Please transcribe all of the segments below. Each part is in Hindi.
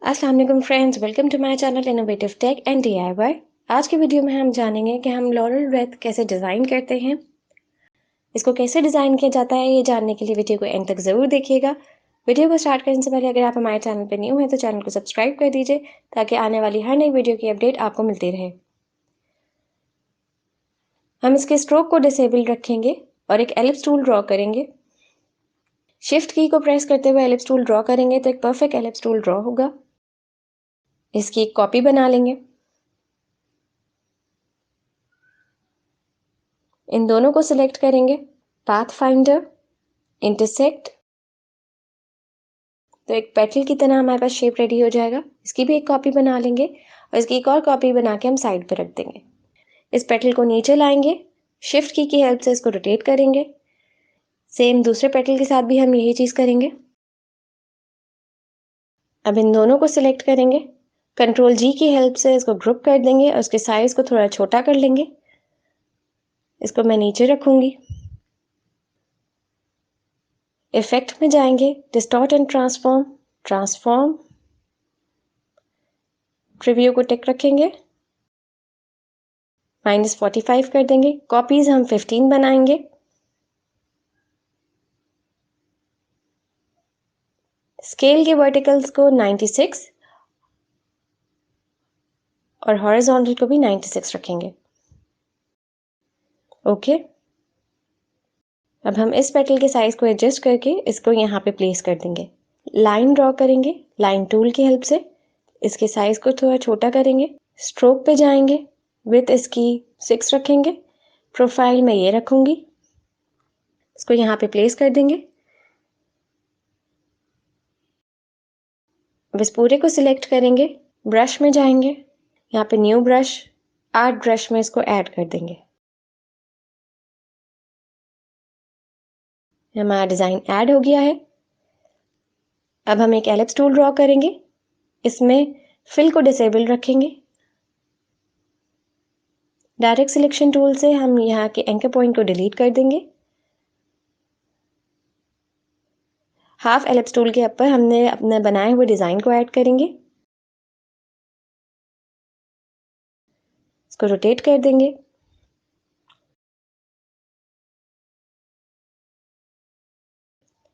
अस्सलाम वालेकुम friends, welcome to my channel innovative tech and DIY. आज की वीडियो में हम जानेंगे कि हम लॉरल रेथ कैसे डिज़ाइन करते हैं। इसको कैसे डिज़ाइन किया जाता है, ये जानने के लिए वीडियो को एंड तक ज़रूर देखिएगा। वीडियो को स्टार्ट करने से पहले अगर आप हमारे चैनल पर न्यू हैं तो चैनल को सब्सक्राइब कर दीजिए ताकि आने वाली हर नई वीडियो की अपडेट आपको मिलती रहे। हम इसके स्ट्रोक को डिसेबल रखेंगे और एक एलिप्स टूल ड्रॉ करेंगे। शिफ्ट की को प्रेस करते हुए एलिप्स टूल ड्रॉ करेंगे तो एक परफेक्ट एलिप्स टूल ड्रॉ होगा। इसकी एक कॉपी बना लेंगे। इन दोनों को सिलेक्ट करेंगे, पाथ फाइंडर, इंटरसेक्ट, तो एक पेटल की तरह हमारे पास शेप रेडी हो जाएगा। इसकी भी एक कॉपी बना लेंगे और इसकी एक और कॉपी बना के हम साइड पे रख देंगे। इस पेटल को नीचे लाएंगे, शिफ्ट की हेल्प से इसको रोटेट करेंगे। सेम दूसरे पेटल के साथ भी हम यही चीज़ करेंगे। अब इन दोनों को सिलेक्ट करेंगे, कंट्रोल जी की हेल्प से इसको ग्रुप कर देंगे और उसके साइज को थोड़ा छोटा कर लेंगे। इसको मैं नीचे रखूंगी। इफेक्ट में जाएंगे, distort and transform, transform, preview को टिक रखेंगे, -45 कर देंगे। कॉपीज हम 15 बनाएंगे। स्केल के वर्टिकल्स को 96 और हॉरिजॉन्टल को भी 96 रखेंगे। ओके। अब हम इस पेटल के साइज को एडजस्ट करके इसको यहाँ पे प्लेस कर देंगे। लाइन ड्रॉ करेंगे लाइन टूल की हेल्प से। इसके साइज को थोड़ा छोटा करेंगे। स्ट्रोक पे जाएंगे, विड्थ इसकी 6 रखेंगे। प्रोफाइल में ये रखूंगी। इसको यहाँ पे प्लेस कर देंगे। अब इस पूरे को सिलेक्ट करेंगे, ब्रश में जाएंगे, यहाँ पे न्यू ब्रश, आर्ट ब्रश में इसको ऐड कर देंगे। हमारा डिज़ाइन ऐड हो गया है। अब हम एक एलिप्स टूल ड्रॉ करेंगे। इसमें फिल को डिसेबल रखेंगे। डायरेक्ट सिलेक्शन टूल से हम यहाँ के एंकर पॉइंट को डिलीट कर देंगे। हाफ एलिप्स टूल के ऊपर हमने अपने बनाए हुए डिज़ाइन को ऐड करेंगे। इसको रोटेट कर देंगे।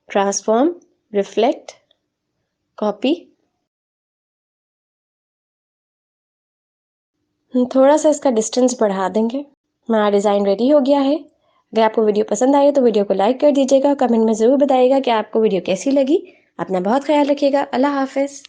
Transform, reflect, copy. थोड़ा सा इसका डिस्टेंस बढ़ा देंगे। हमारा डिज़ाइन रेडी हो गया है। अगर आपको वीडियो पसंद आई तो वीडियो को लाइक कर दीजिएगा। कमेंट में ज़रूर बताइएगा कि आपको वीडियो कैसी लगी। अपना बहुत ख्याल रखिएगा। अल्लाह हाफ़िज़।